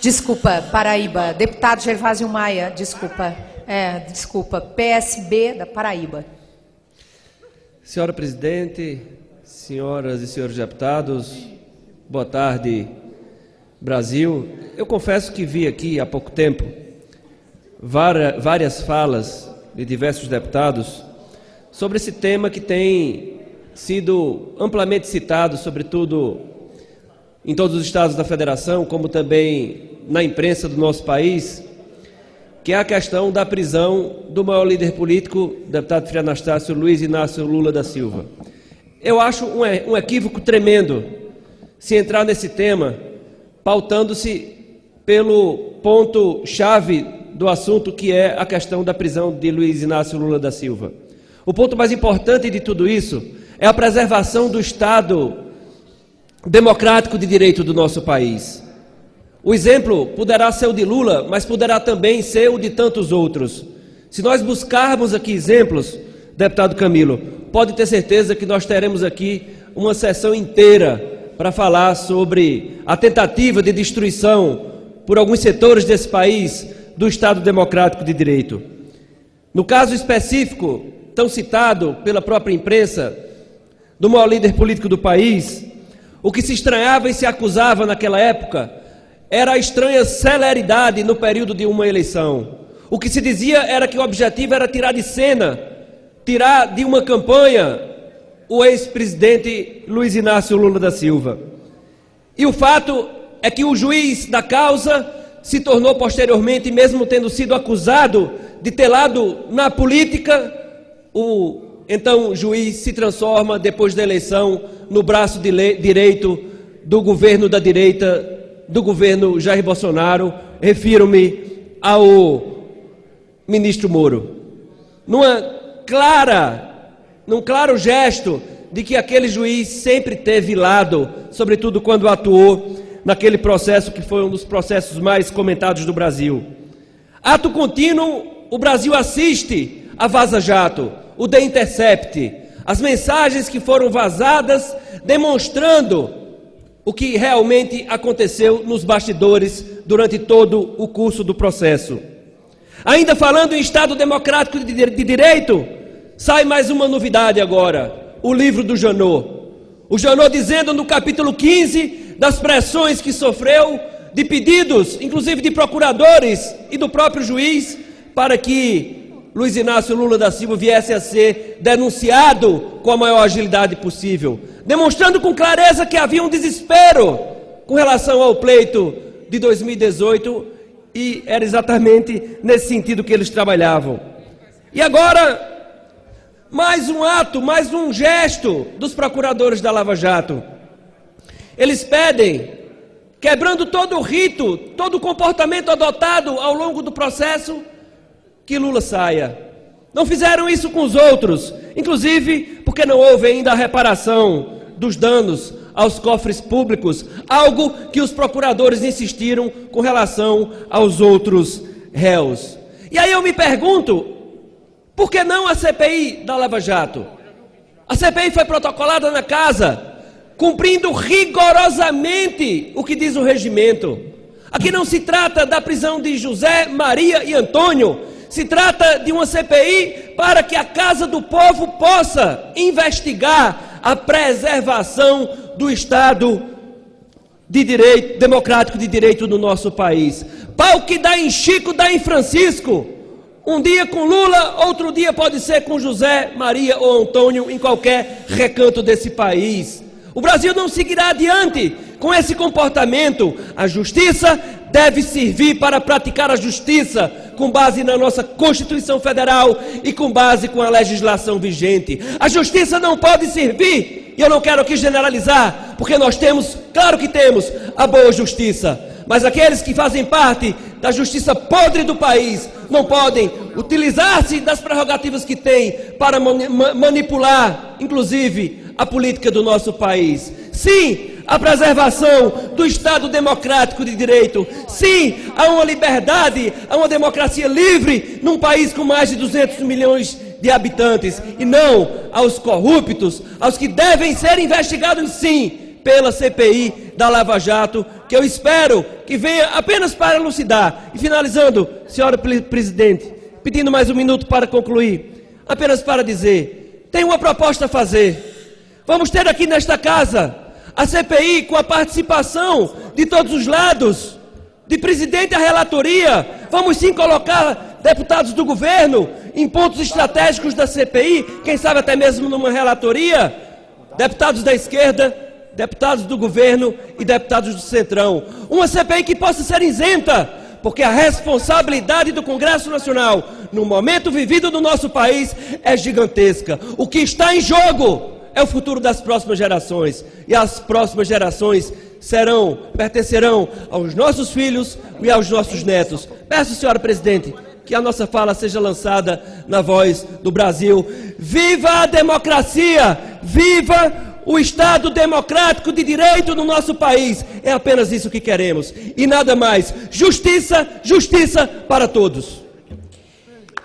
Desculpa, Paraíba. Deputado Gervásio Maia, desculpa. Desculpa, PSB da Paraíba. Senhora Presidente, senhoras e senhores deputados, boa tarde, Brasil. Eu confesso que vi aqui há pouco tempo várias falas de diversos deputados sobre esse tema que tem sido amplamente citado, sobretudo em todos os estados da Federação, como também na imprensa do nosso país, que é a questão da prisão do maior líder político, deputado Frei Anastácio Luiz Inácio Lula da Silva. Eu acho um equívoco tremendo se entrar nesse tema, pautando-se pelo ponto-chave do assunto, que é a questão da prisão de Luiz Inácio Lula da Silva. O ponto mais importante de tudo isso é a preservação do Estado democrático de direito do nosso país. O exemplo poderá ser o de Lula, mas poderá também ser o de tantos outros. Se nós buscarmos aqui exemplos, deputado Camilo, pode ter certeza que nós teremos aqui uma sessão inteira para falar sobre a tentativa de destruição por alguns setores desse país do Estado democrático de direito. No caso específico, tão citado pela própria imprensa, do maior líder político do país, o que se estranhava e se acusava naquela época era a estranha celeridade no período de uma eleição. O que se dizia era que o objetivo era tirar de cena, tirar de uma campanha o ex-presidente Luiz Inácio Lula da Silva. E o fato é que o juiz da causa se tornou posteriormente, mesmo tendo sido acusado de ter lado na política, então o juiz se transforma, depois da eleição, no braço direito do governo da direita, do governo Jair Bolsonaro. Refiro-me ao ministro Moro. Num claro gesto de que aquele juiz sempre teve lado, sobretudo quando atuou naquele processo que foi um dos processos mais comentados do Brasil. Ato contínuo, o Brasil assiste a Vaza Jato, o The Intercept, as mensagens que foram vazadas demonstrando o que realmente aconteceu nos bastidores durante todo o curso do processo. Ainda falando em Estado democrático de direito, sai mais uma novidade agora, o livro do Janot. O Janot dizendo no capítulo 15 das pressões que sofreu, de pedidos, inclusive de procuradores e do próprio juiz, para que Luiz Inácio Lula da Silva viesse a ser denunciado com a maior agilidade possível, demonstrando com clareza que havia um desespero com relação ao pleito de 2018, e era exatamente nesse sentido que eles trabalhavam. E agora, mais um ato, mais um gesto dos procuradores da Lava Jato. Eles pedem, quebrando todo o rito, todo o comportamento adotado ao longo do processo, que Lula saia. Não fizeram isso com os outros, inclusive porque não houve ainda a reparação dos danos aos cofres públicos, algo que os procuradores insistiram com relação aos outros réus. E aí eu me pergunto, por que não a CPI da Lava Jato? A CPI foi protocolada na casa, cumprindo rigorosamente o que diz o regimento. Aqui não se trata da prisão de José, Maria e Antônio, se trata de uma CPI para que a Casa do Povo possa investigar a preservação do Estado de direito, democrático de direito no nosso país. Pau que dá em Chico, dá em Francisco. Um dia com Lula, outro dia pode ser com José, Maria ou Antônio, em qualquer recanto desse país. O Brasil não seguirá adiante com esse comportamento. A justiça deve servir para praticar a justiça com base na nossa Constituição Federal e com base com a legislação vigente. A justiça não pode servir, e eu não quero aqui generalizar, porque nós temos, claro que temos, a boa justiça, mas aqueles que fazem parte da justiça podre do país não podem utilizar-se das prerrogativas que têm para manipular, inclusive, a política do nosso país. Sim, a preservação do Estado democrático de direito. Sim, a uma liberdade, a uma democracia livre num país com mais de 200 milhões de habitantes. E não aos corruptos, aos que devem ser investigados, sim, pela CPI da Lava Jato, que eu espero que venha apenas para elucidar. E finalizando, senhora presidente, pedindo mais um minuto para concluir, apenas para dizer, tem uma proposta a fazer. Vamos ter aqui nesta casa a CPI com a participação de todos os lados, de presidente à relatoria. Vamos sim colocar deputados do governo em pontos estratégicos da CPI, quem sabe até mesmo numa relatoria, deputados da esquerda, deputados do governo e deputados do Centrão. Uma CPI que possa ser isenta, porque a responsabilidade do Congresso Nacional, no momento vivido no nosso país, é gigantesca. O que está em jogo é o futuro das próximas gerações, e as próximas gerações pertencerão aos nossos filhos e aos nossos netos. Peço, senhora presidente, que a nossa fala seja lançada na voz do Brasil. Viva a democracia! Viva o Estado democrático de direito no nosso país! É apenas isso que queremos, e nada mais. Justiça, justiça para todos.